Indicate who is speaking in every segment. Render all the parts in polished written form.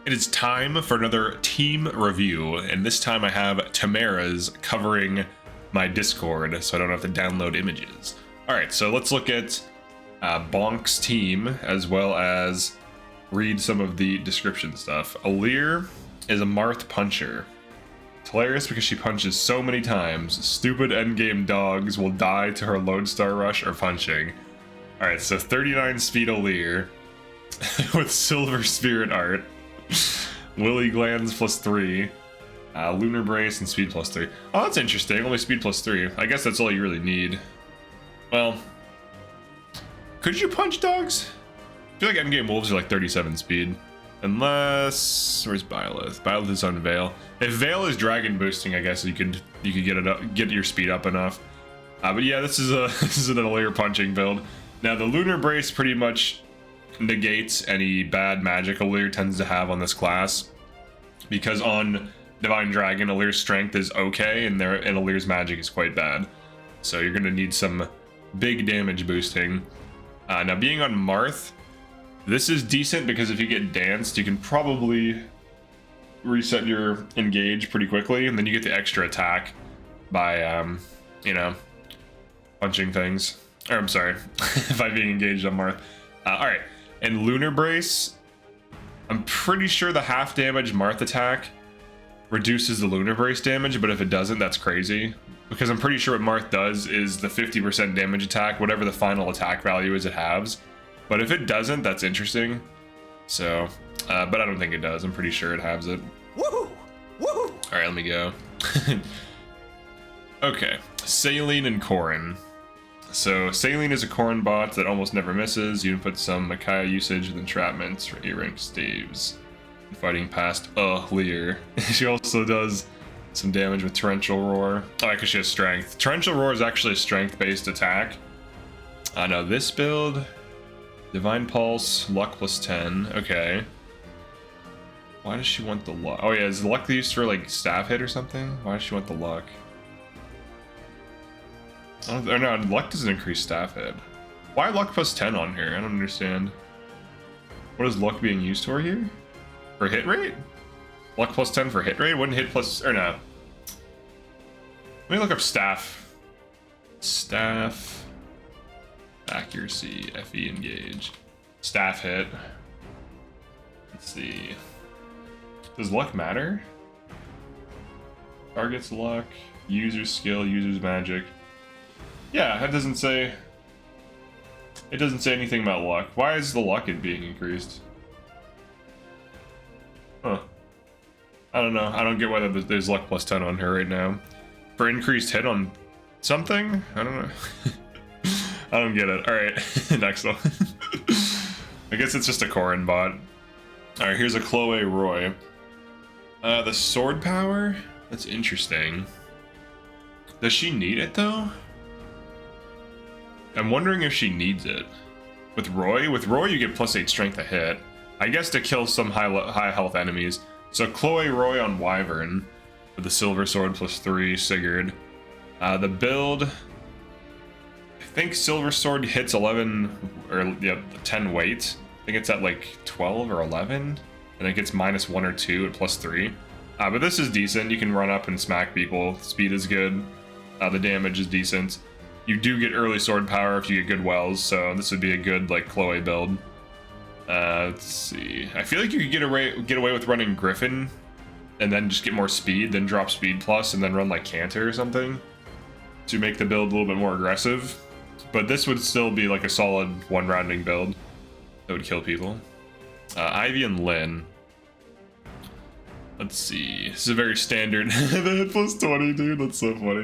Speaker 1: It is time for another team review, and this time I have Tamara's covering my Discord, so I don't have to download images. Alright, so let's look at Bonk's team, as well as read some of the description stuff. Alir is a Marth puncher. It's hilarious because she punches so many times. Stupid endgame dogs will die to her Lodestar Rush or punching. Alright, so 39 speed Alir with Silver Spirit art. Willy Glands +3, Lunar Brace, and speed +3. Oh, that's interesting. Only speed +3. I guess that's all you really need. Well, could you punch dogs? I feel like endgame wolves are like 37 speed. Unless, where's Byleth? Byleth is on Veil. If Veil is dragon boosting, I guess you could get it up, get your speed up enough. But yeah, this is an Alir punching build. Now the Lunar Brace pretty much negates any bad magic Alir tends to have on this class, because on Divine Dragon Alir's strength is okay and Alir's magic is quite bad, so you're gonna need some big damage boosting. Now being on Marth, this is decent because if you get danced you can probably reset your engage pretty quickly, and then you get the extra attack by you know, punching things, or I'm sorry, by being engaged on Marth. Alright. And Lunar Brace, I'm pretty sure the half damage Marth attack reduces the Lunar Brace damage, but if it doesn't, that's crazy. Because I'm pretty sure what Marth does is the 50% damage attack, whatever the final attack value is, it halves. But if it doesn't, that's interesting. So, but I don't think it does. I'm pretty sure it halves it.
Speaker 2: Woohoo! Woohoo!
Speaker 1: Alright, let me go. Okay, Saline and Chrom. So Saline is a Khorne bot that almost never misses. You can put some Micaiah usage with entrapments for A-rank staves. Fighting past Lear. She also does some damage with Torrential Roar. Oh, because she has strength. Torrential Roar is actually a strength-based attack. No, this build, Divine Pulse, Luck +10. Okay. Why does she want the luck? Oh yeah, is the luck used for like staff hit or something? Why does she want the luck? Oh, no, luck doesn't increase staff hit. Why luck +10 on here? I don't understand. What is luck being used for here? For hit rate? Luck +10 for hit rate? Wouldn't hit plus, or no. Let me look up staff. Staff. Accuracy, FE engage. Staff hit. Let's see. Does luck matter? Target's luck, user skill, user's magic. Yeah, it doesn't say anything about luck. Why is the luck being increased? Huh. I don't know. I don't get why there's luck +10 on her right now. For increased hit on something? I don't know. I don't get it. Alright, next one. I guess it's just a Khorne bot. Alright, here's a Chloe Roy. The sword power? That's interesting. Does she need it though? I'm wondering if she needs it. With Roy you get +8 strength a hit. I guess to kill some high health enemies. So Chloe Roy on Wyvern with the Silver Sword +3 Sigurd. The build, I think Silver Sword hits 11 or yeah, 10 weight. I think it's at like 12 or 11, and it gets -1 or 2 at +3. But this is decent. You can run up and smack people. Speed is good. The damage is decent. You do get early sword power if you get good wells, so this would be a good like Chloe build. Let's see. I feel like you could get away with running Griffin, and then just get more speed, then drop speed plus, and then run like Cantor or something to make the build a little bit more aggressive. But this would still be like a solid one-rounding build that would kill people. Ivy and Lynn. Let's see. This is a very standard. The hit +20, dude. That's so funny.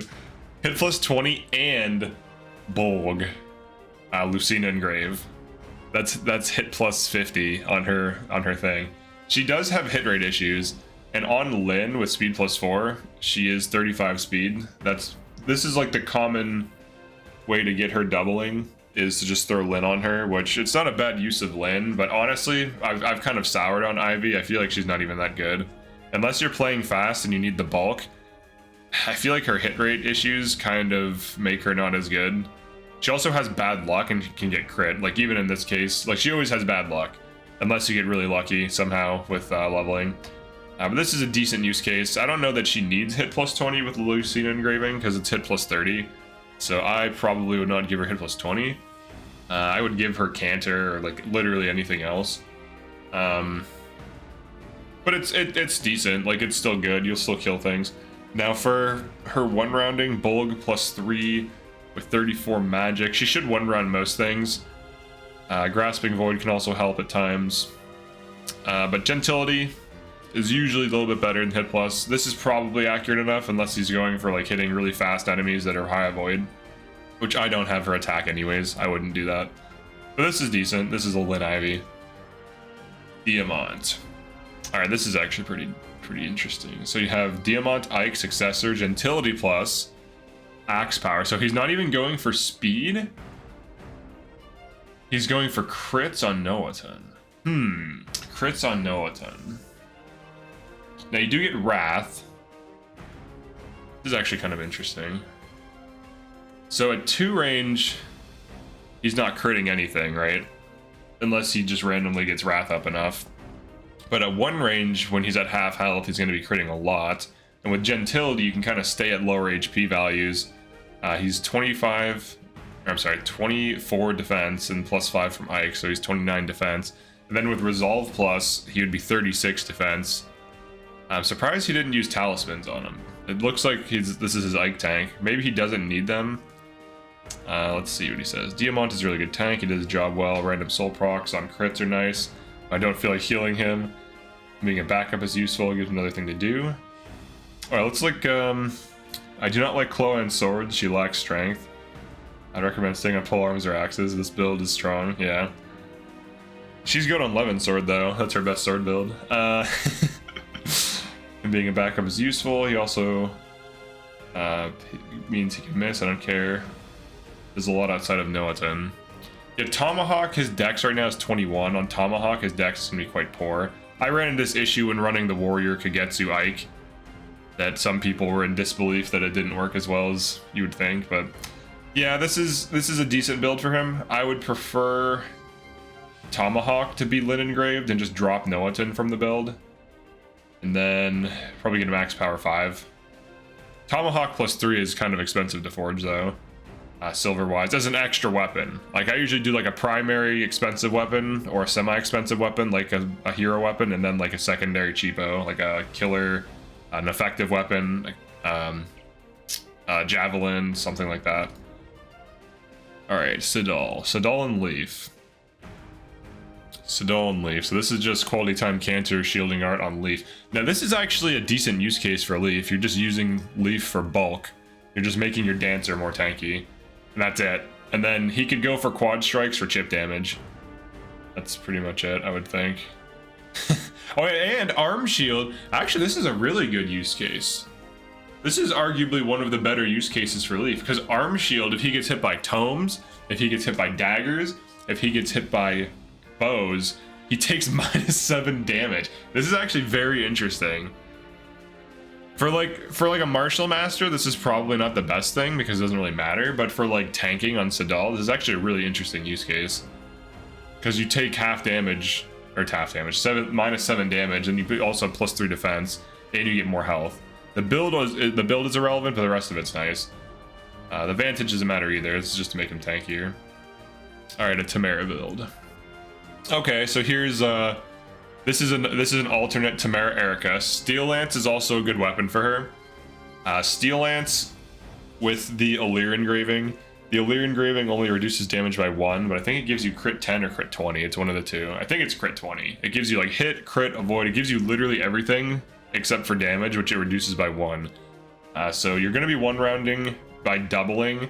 Speaker 1: Hit +20 and Bolg. Lucina Engrave. That's hit +50 on her thing. She does have hit rate issues, and on Lynn with speed +4, she is 35 speed. This is like the common way to get her doubling, is to just throw Lynn on her, which it's not a bad use of Lynn, but honestly, I've kind of soured on Ivy. I feel like she's not even that good. Unless you're playing fast and you need the bulk, I feel like her hit rate issues kind of make her not as good. She also has bad luck and can get crit. Like even in this case, like she always has bad luck. unless you get really lucky somehow with leveling. But this is a decent use case. I don't know that she needs hit plus 20 with Lucina engraving because it's hit plus 30. So I probably would not give her hit plus 20. I would give her Canter or like literally anything else. But it's decent. Like, it's still good. You'll still kill things. Now for her one rounding, Bulg plus 3 with 34 magic. She should one round most things. Grasping Void can also help at times. But Gentility is usually a little bit better than hit plus. This is probably accurate enough unless he's going for like hitting really fast enemies that are high avoid, which I don't have her attack anyways. I wouldn't do that. But this is decent. This is a Lynn Ivy. Diamont. All right, this is actually pretty interesting. So you have Diamont, Ike, Successor, Gentility plus, Axe Power. So he's not even going for speed. He's going for crits on Noaton. Crits on Noaton. Now you do get Wrath. This is actually kind of interesting. So at 2 range, he's not critting anything, right? Unless he just randomly gets Wrath up enough. But at 1 range, when he's at half health, he's going to be critting a lot. And with Gentility, you can kind of stay at lower HP values. He's 24 defense and plus 5 from Ike, so he's 29 defense. And then with Resolve plus, he would be 36 defense. I'm surprised he didn't use talismans on him. It looks like this is his Ike tank. Maybe he doesn't need them. Let's see what he says. Diamont is a really good tank. He does his job well. Random soul procs on crits are nice. I don't feel like healing him. Being a backup is useful. Gives him another thing to do. Alright, let's look. I do not like Chloe and swords. She lacks strength. I'd recommend staying on pole arms or axes. This build is strong. Yeah. She's good on Levin sword though. That's her best sword build. And being a backup is useful. He also means he can miss. I don't care. There's a lot outside of Noaton. Yeah, Tomahawk, his dex right now is 21. On Tomahawk, his dex is going to be quite poor. I ran into this issue when running the Warrior Kagetsu Ike, that some people were in disbelief that it didn't work as well as you would think. But yeah, this is a decent build for him. I would prefer Tomahawk to be Lynn engraved and just drop Noaton from the build. And then probably get a max power 5. Tomahawk plus 3 is kind of expensive to forge though. Silver wise, as an extra weapon. Like I usually do like a primary expensive weapon or a semi-expensive weapon, like a hero weapon, and then like a secondary cheapo, like a killer, an effective weapon, javelin, something like that. All right, Sidal and Leaf. Sidal and Leaf. So this is just quality time canter shielding art on Leaf. Now this is actually a decent use case for Leaf. You're just using Leaf for bulk. You're just making your dancer more tanky. And that's it. And then he could go for quad strikes for chip damage. That's pretty much it, I would think. Oh, and arm shield. Actually, this is a really good use case. This is arguably one of the better use cases for Leaf, because arm shield, if he gets hit by tomes, if he gets hit by daggers, if he gets hit by bows, he takes -7 damage. This is actually very interesting. For like a martial master, this is probably not the best thing because it doesn't really matter, but for like tanking on Sidal, this is actually a really interesting use case. Because you take half damage, or half damage, -7 damage, and you also have +3 defense, and you get more health. The build is irrelevant, but the rest of it's nice. The Vantage doesn't matter either, it's just to make him tankier. Alright, a Tamara build. Okay, so here's this is an alternate Tamara Erica. Steel Lance is also a good weapon for her. Steel Lance with the Allure engraving. The Allure engraving only reduces damage by 1, but I think it gives you crit 10 or crit 20. It's one of the two. I think it's crit 20. It gives you like hit, crit, avoid. It gives you literally everything except for damage, which it reduces by 1. So you're going to be one rounding by doubling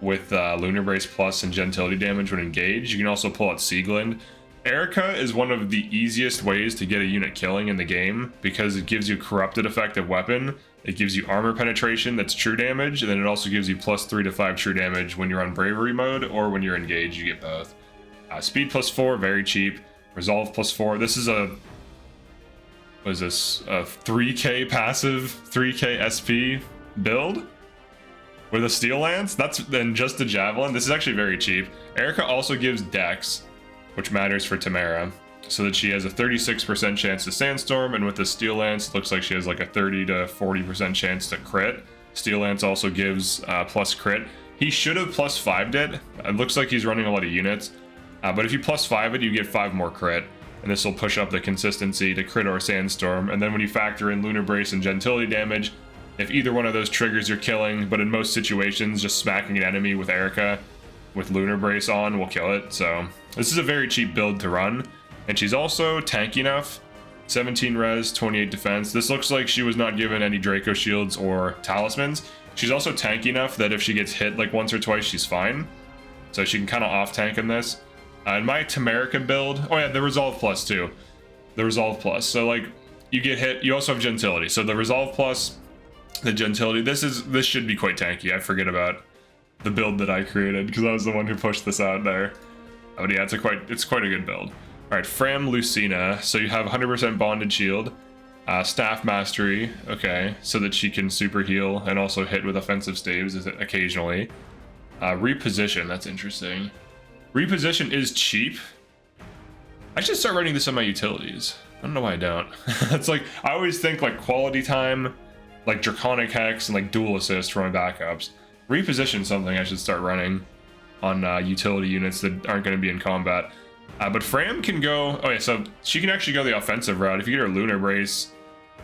Speaker 1: with Lunar Brace Plus and Gentility damage when engaged. You can also pull out Sieglind. Erica is one of the easiest ways to get a unit killing in the game because it gives you corrupted effective weapon. It gives you armor penetration that's true damage, and then it also gives you +3 to 5 true damage when you're on bravery mode or when you're engaged. You get both. Speed +4, very cheap. Resolve +4. This is a what is this? A 3k passive, 3k SP build with a Steel Lance. That's then just a javelin. This is actually very cheap. Erica also gives Dex. which matters for Tamara, so that she has a 36% chance to Sandstorm, and with the Steel Lance, it looks like she has like a 30 to 40% chance to crit. Steel Lance also gives plus crit. He should have plus 5'd it. It looks like he's running a lot of units, but if you plus 5 it, you get 5 more crit, and this will push up the consistency to crit or Sandstorm. And then when you factor in Lunar Brace and Gentility damage, if either one of those triggers, you're killing, but in most situations, just smacking an enemy with Erica with Lunar Brace on will kill it. So this is a very cheap build to run, and she's also tanky enough. 17 res, 28 defense. This looks like she was not given any Draco shields or talismans. She's also tanky enough that if she gets hit like once or twice, she's fine. So she can kind of off tank in this. In my Tamara build, oh yeah, the Resolve Plus too. The Resolve Plus. So like you get hit, you also have Gentility. So the Resolve Plus, the Gentility, this should be quite tanky. I forget about the build that I created because I was the one who pushed this out there. But yeah, it's quite a good build. All right, Fram Lucina. So you have 100% bonded shield, staff mastery. Okay, so that she can super heal and also hit with offensive staves occasionally. Reposition. That's interesting. Reposition is cheap. I should start running this on my utilities. I don't know why I don't. It's like I always think like quality time, like Draconic Hex, and like dual assist for my backups. Reposition something I should start running on utility units that aren't going to be in combat. But Fram can go. Oh yeah, so she can actually go the offensive route. If you get her Lunar Brace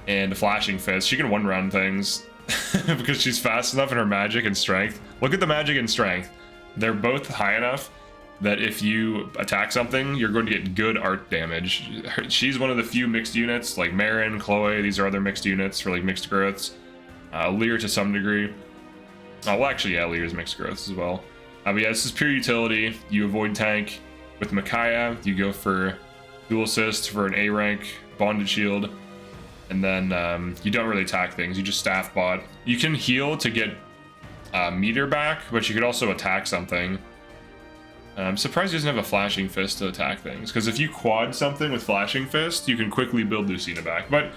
Speaker 1: and a Flashing Fist, she can one-round things because she's fast enough in her magic and strength. Look at the magic and strength; they're both high enough that if you attack something, you're going to get good art damage. She's one of the few mixed units, like Marin, Chloe. These are other mixed units for like mixed growths. Lear to some degree. Well, actually, yeah, Lear's mixed growths as well. But yeah, this is pure utility. You avoid tank. With Micaiah, you go for dual assist for an A rank, bonded shield, and then you don't really attack things, you just staff bot. You can heal to get meter back, but you could also attack something. I'm surprised he doesn't have a Flashing Fist to attack things, because if you quad something with Flashing Fist, you can quickly build Lucina back. But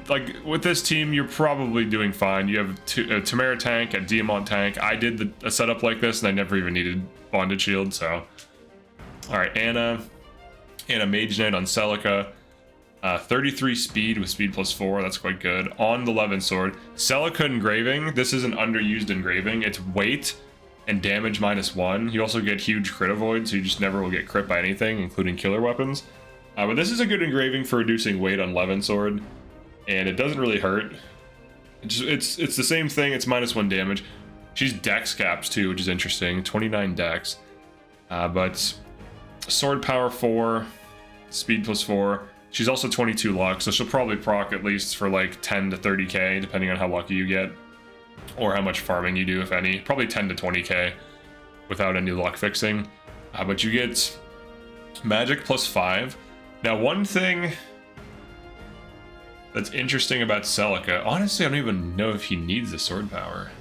Speaker 1: like with this team, you're probably doing fine. You have Tamara tank, a Diamont tank. I did a setup like this, and I never even needed bonded shield, so... All right, Anna Mage Knight on Celica, 33 speed with speed +4, that's quite good. On the Levin Sword, Celica engraving, this is an underused engraving. It's weight and damage -1. You also get huge crit avoid, so you just never will get crit by anything, including killer weapons. But this is a good engraving for reducing weight on Levin Sword, and it doesn't really hurt. It's the same thing, it's -1 damage. She's dex caps too, which is interesting, 29 dex. But sword power 4, speed +4. She's also 22 luck, so she'll probably proc at least for like 10 to 30k, depending on how lucky you get, or how much farming you do, if any. Probably 10 to 20k without any luck fixing. But you get magic +5. Now, one thing that's interesting about Celica, honestly, I don't even know if he needs the sword power.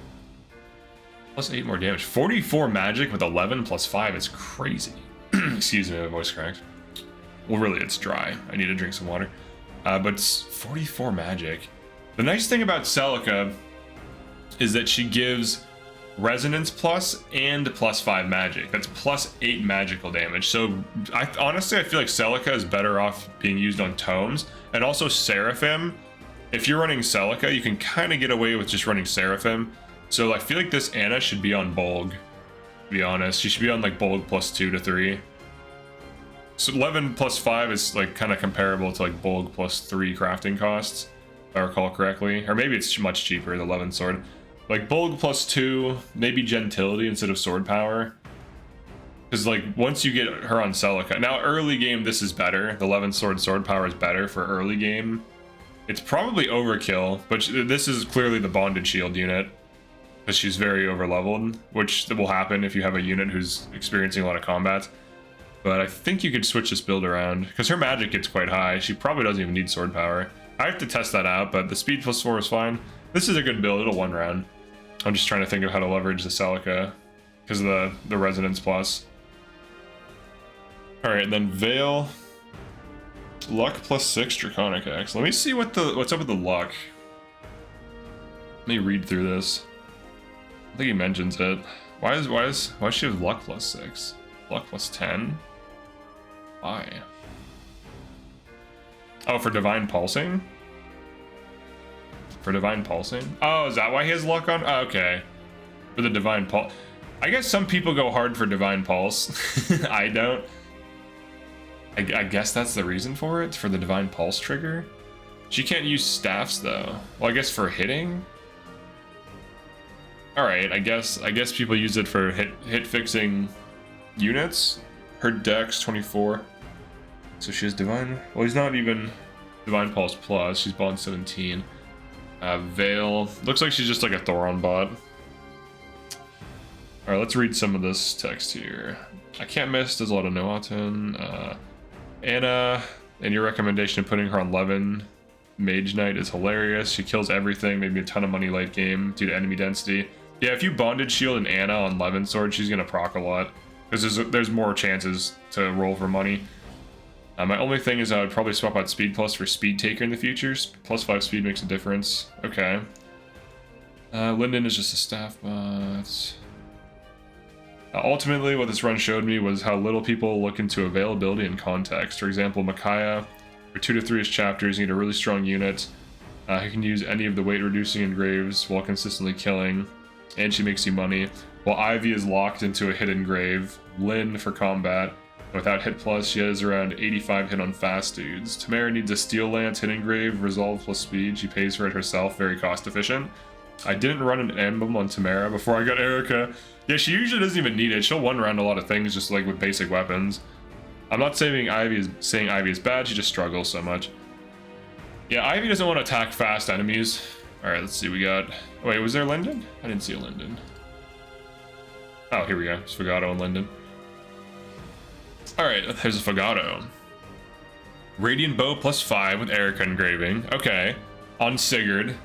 Speaker 1: +8 more damage. 44 magic with 11 +5 is crazy. Excuse me, my voice cracked. Well, really, it's dry. I need to drink some water. But 44 magic. The nice thing about Celica is that she gives Resonance Plus and +5 magic. That's +8 magical damage. So, honestly, I feel like Celica is better off being used on tomes. And also Seraphim. If you're running Celica, you can kind of get away with just running Seraphim. So I feel like this Anna should be on Bolg, to be honest. She should be on like Bolg +2 to 3. So 11 +5 is like kind of comparable to like Bolg +3 crafting costs, if I recall correctly. Or maybe it's much cheaper, the 11 sword. Like Bolg +2, maybe Gentility instead of sword power. Because like once you get her on Celica, now early game this is better. The 11 sword power is better for early game. It's probably overkill, but this is clearly the bonded shield unit. Because she's very overleveled, which will happen if you have a unit who's experiencing a lot of combat. But I think you could switch this build around, because her magic gets quite high. She probably doesn't even need sword power. I have to test that out, but the speed +4 is fine. This is a good build, it'll one round. I'm just trying to think of how to leverage the Celica, because of the Resonance Plus. Alright, then Veil. Luck +6 Draconic Axe. Let me see what's up with the luck. Let me read through this. I think he mentions it. Why does she have luck +6? Luck +10? Why? Oh, for Divine Pulsing? For Divine Pulsing? Oh, is that why he has luck on? Oh, okay. For the Divine Pulse. I guess some people go hard for Divine Pulse. I don't. I guess that's the reason for it, for the Divine Pulse trigger. She can't use staffs though. Well, I guess for hitting. All right, I guess people use it for hit fixing units. Her dex 24, so she has Divine. Well, he's not even Divine Pulse plus. She's bond 17. Veil looks like she's just like a Thoron bot. All right, let's read some of this text here. I can't miss. There's a lot of Noaten. Anna, and your recommendation of putting her on Levin Mage Knight is hilarious. She kills everything, maybe a ton of money late game due to enemy density. Yeah, if you bonded shield and Anna on Levin Sword, she's gonna proc a lot because there's more chances to roll for money. My only thing is I would probably swap out Speed Plus for Speed Taker in the futures. +5 speed makes a difference. Okay. Linden is just a staff bot. Ultimately, what this run showed me was how little people look into availability and context. For example, Micaiah, for 2 to 3-ish chapters, you need a really strong unit who can use any of the weight-reducing engraves while consistently killing, and she makes you money. While Ivy is locked into a hidden grave. Lynn for combat. Without hit plus, she has around 85 hit on fast dudes. Tamara needs a Steel Lance, hidden grave, resolve plus speed. She pays for it herself, very cost efficient. I didn't run an emblem on Tamara before I got Erica. Yeah, she usually doesn't even need it. She'll one-round a lot of things just like with basic weapons. I'm not saying Ivy is bad, she just struggles so much. Yeah, Ivy doesn't want to attack fast enemies. Alright, let's see, we got... Wait, was there Linden? I didn't see a Linden. Oh, here we go. It's Fato and Linden. Alright, there's a Fato. Radiant Bow +5 with Erica engraving. Okay. On Sigurd.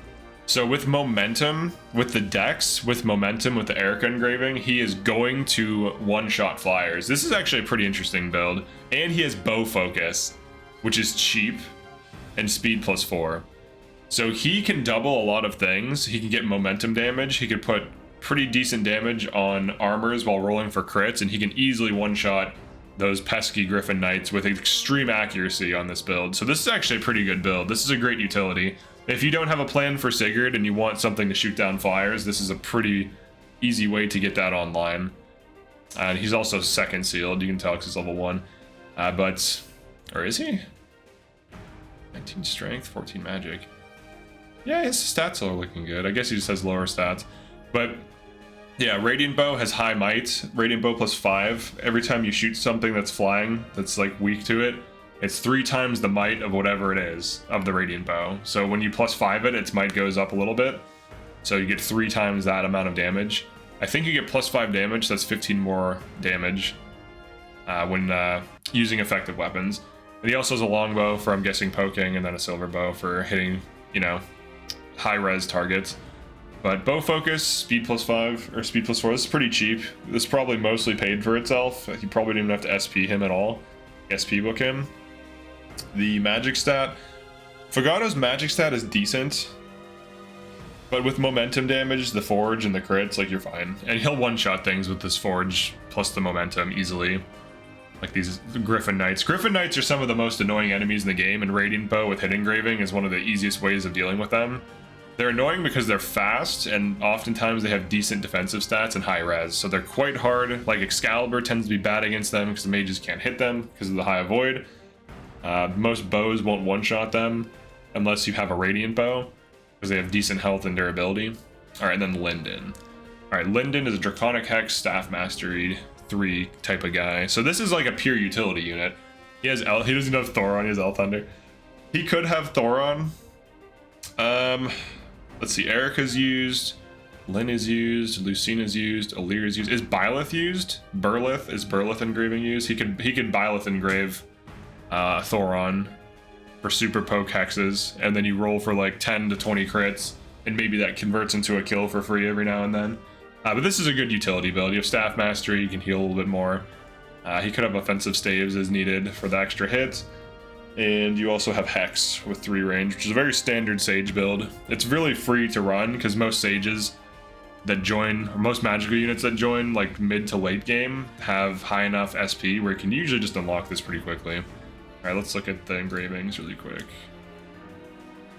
Speaker 1: So with momentum, with the dex, with momentum, with the Erica engraving, he is going to one-shot flyers. This is actually a pretty interesting build. And he has bow focus, which is cheap, and speed +4. So he can double a lot of things. He can get momentum damage. He could put pretty decent damage on armors while rolling for crits, and he can easily one-shot those pesky Griffin Knights with extreme accuracy on this build. So this is actually a pretty good build. This is a great utility. If you don't have a plan for Sigurd and you want something to shoot down flyers, this is a pretty easy way to get that online. And he's also second sealed, you can tell because he's level 1. Or is he? 19 strength, 14 magic. Yeah, his stats are looking good. I guess he just has lower stats. But yeah, Radiant Bow has high might. Radiant Bow +5. Every time you shoot something that's flying, that's like weak to it, it's 3 times the might of whatever it is of the Radiant Bow. So when you +5 it, its might goes up a little bit. So you get 3 times that amount of damage. I think you get +5 damage, that's 15 more damage when using effective weapons. And he also has a longbow for, I'm guessing, poking, and then a silver bow for hitting, you know, high-res targets. But bow focus, speed +5, or speed +4, this is pretty cheap. This probably mostly paid for itself. You probably didn't even have to SP him at all. SP book him. The magic stat. Fagato's magic stat is decent. But with momentum damage, the forge, and the crits, like, you're fine. And he'll one-shot things with this forge, plus the momentum, easily. Like these Griffin Knights. Griffin Knights are some of the most annoying enemies in the game, and Radiant Bow with hit engraving is one of the easiest ways of dealing with them. They're annoying because they're fast, and oftentimes they have decent defensive stats and high res, so they're quite hard. Like Excalibur tends to be bad against them because the mages can't hit them because of the high avoid. Most bows won't one-shot them unless you have a Radiant Bow, because they have decent health and durability. Alright, and then Linden. Alright, Linden is a Draconic Hex Staff Mastery 3 type of guy. So this is like a pure utility unit. He doesn't have Thoron, he has Thunder. He could have Thoron. Let's see, Erica's used, Lynn is used, Lucina's used, Alir is used. Is Byleth used? Is Burleth engraving used? He could Byleth engrave Thoron for super poke hexes, and then you roll for like 10 to 20 crits, and maybe that converts into a kill for free every now and then. But this is a good utility build. You have Staff Mastery, you can heal a little bit more. He could have offensive staves as needed for the extra hit. And you also have Hex with 3 range, which is a very standard Sage build. It's really free to run because most Sages that join, or most magical units that join like mid to late game have high enough SP where you can usually just unlock this pretty quickly. All right, let's look at the engravings really quick.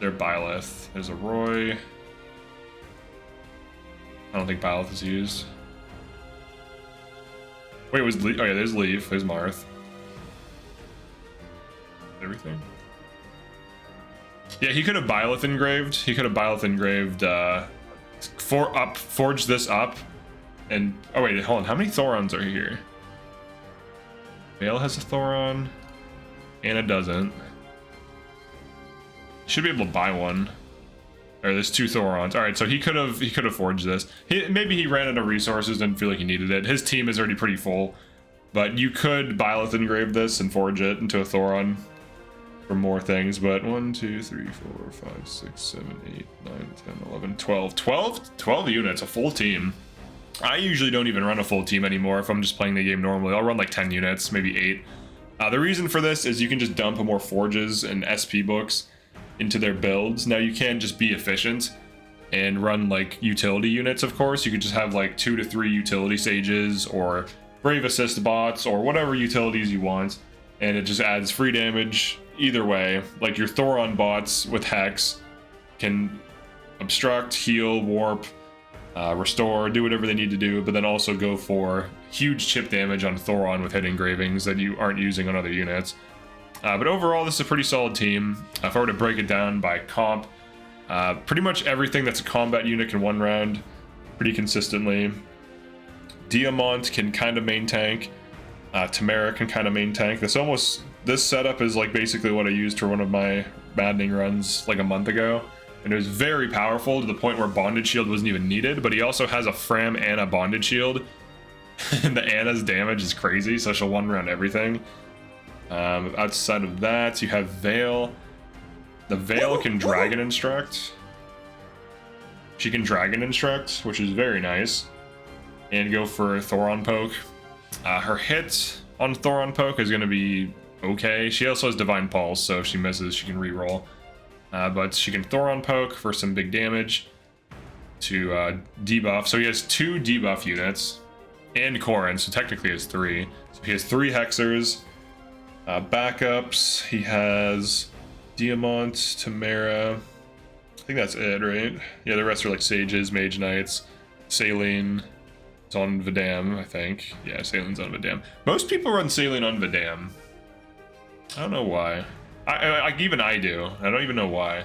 Speaker 1: There's Byleth. There's a Roy. I don't think Byleth is used. Wait, it was oh yeah, there's Leaf, there's Marth. Everything. Yeah, he could have Byleth engraved. He could have Byleth engraved forge this up. And oh wait, hold on, how many Thorons are here? Vale has a Thoron. Anna doesn't. Should be able to buy one. Or there's 2 Thorons. Alright, so he could have forged this. Maybe he ran out of resources, didn't feel like he needed it. His team is already pretty full. But you could Byleth engrave this and forge it into a Thoron for more things. But 1, 2, 3, 4, 5, 6, 7, 8, 9, 10, 11, 12. 12 units, a full team. I usually don't even run a full team anymore if I'm just playing the game normally. I'll run like 10 units, maybe 8. The reason for this is you can just dump more forges and SP books into their builds. Now you can just be efficient and run like utility units, of course. You could just have like 2 to 3 utility sages or Brave Assist bots or whatever utilities you want, and it just adds free damage either way. Like your Thoron bots with Hex can obstruct, heal, warp, restore, do whatever they need to do, but then also go for huge chip damage on Thoron with hit engravings that you aren't using on other units. But overall, this is a pretty solid team. If I were to break it down by comp, pretty much everything that's a combat unit can one round pretty consistently. Diamont can kind of main tank. Tamara can kind of main tank. This setup is like basically what I used for one of my Maddening runs like a month ago. And it was very powerful to the point where Bondage Shield wasn't even needed, but he also has a Fram and a Bondage Shield. And the Anna's damage is crazy, so she'll one round everything. Outside of that, you have Vale. The Vale can Dragon Instruct. She can Dragon Instruct, which is very nice. And go for Thoron Poke. Her hit on Thoron Poke is going to be okay. She also has Divine Pulse, so if she misses, she can reroll. But she can Thoron Poke for some big damage to debuff. So he has 2 debuff units and Corin, so technically he has 3. So he has 3 Hexers. Backups, he has Diamont, Tamara. I think that's it, right? Yeah, the rest are like Sages, Mage Knights, Saline. It's on Vidam, I think. Yeah, Saline's on Vidam. Most people run Saline on Vidam. I don't know why. Even I do. I don't even know why.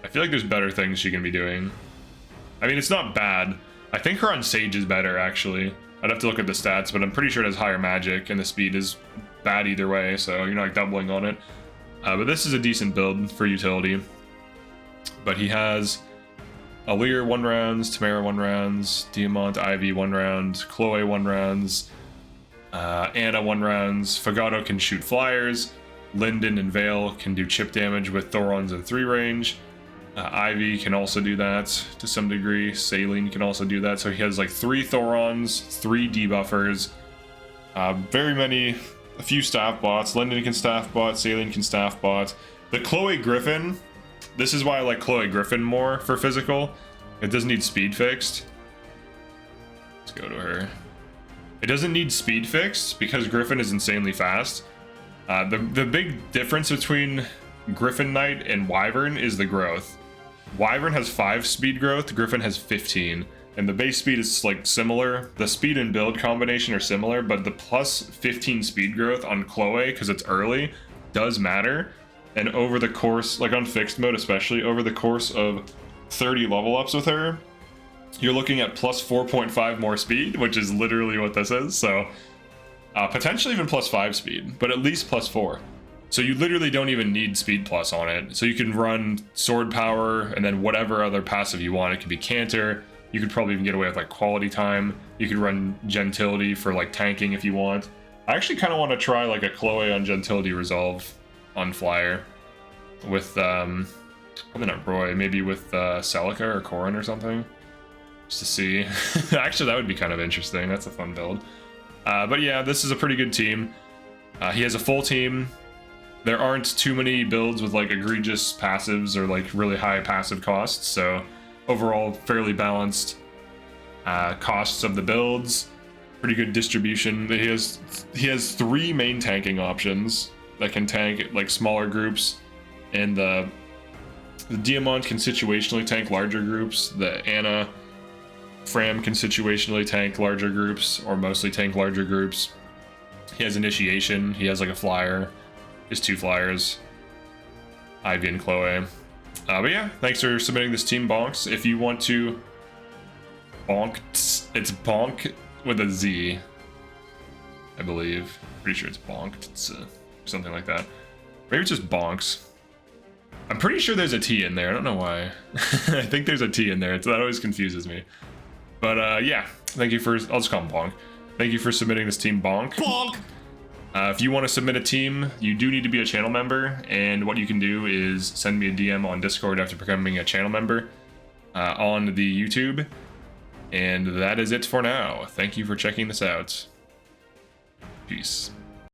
Speaker 1: I feel like there's better things she can be doing. I mean, it's not bad. I think her on Sage is better, actually. I'd have to look at the stats, but I'm pretty sure it has higher magic, and the speed is bad either way, so you're not like doubling on it. But this is a decent build for utility. But he has Alir 1 rounds, Tamara 1 rounds, Diamont, Ivy 1 round, Chloe 1 rounds, Anna 1 rounds. Fato can shoot flyers. Linden and Vale can do chip damage with Thorons in 3 range. Ivy can also do that to some degree. Saline can also do that. So he has like 3 Thorons, 3 debuffers, a few staff bots. Linden can staff bot, Saline can staff bot. The Chloe Griffin, this is why I like Chloe Griffin more for physical. It doesn't need speed fixed. Let's go to her. It doesn't need speed fixed because Griffin is insanely fast. The big difference between Griffin Knight and Wyvern is the growth. Wyvern has 5 speed growth, Griffin has 15. And the base speed is like similar. The speed and build combination are similar, but the plus 15 speed growth on Chloe, because it's early, does matter. And over the course, like on fixed mode especially, over the course of 30 level ups with her, you're looking at plus 4.5 more speed, which is literally what this is. So potentially even plus 5 speed, but at least plus 4. So you literally don't even need speed plus on it. So you can run sword power and then whatever other passive you want. It could be canter. You could probably even get away with like quality time. You could run gentility for like tanking if you want. I actually kind of want to try like a Chloe on gentility resolve on flyer with probably not Roy, maybe with Celica or Corin or something, just to see. Actually, that would be kind of interesting. That's a fun build. But yeah, this is a pretty good team. He has a full team. There aren't too many builds with like egregious passives or like really high passive costs, so overall fairly balanced. Costs of the builds, pretty good distribution. He has 3 main tanking options that can tank like smaller groups, and the Diamont can situationally tank larger groups. The Anna Fram can situationally tank larger groups, or mostly tank larger groups. He has initiation. He has like a flyer. He has 2 flyers. Ivy and Chloe. But yeah, thanks for submitting this team, Bonks. If you want to bonk, it's bonk with a Z, I believe. Pretty sure it's bonked. It's something like that. Maybe it's just bonks. I'm pretty sure there's a T in there. I don't know why. I think there's a T in there. That always confuses me. But yeah, thank you for. I'll just call him Bonk. Thank you for submitting this team, Bonk.
Speaker 2: Bonk!
Speaker 1: If you want to submit a team, you do need to be a channel member, and what you can do is send me a DM on Discord after becoming a channel member on the YouTube. And that is it for now. Thank you for checking this out. Peace.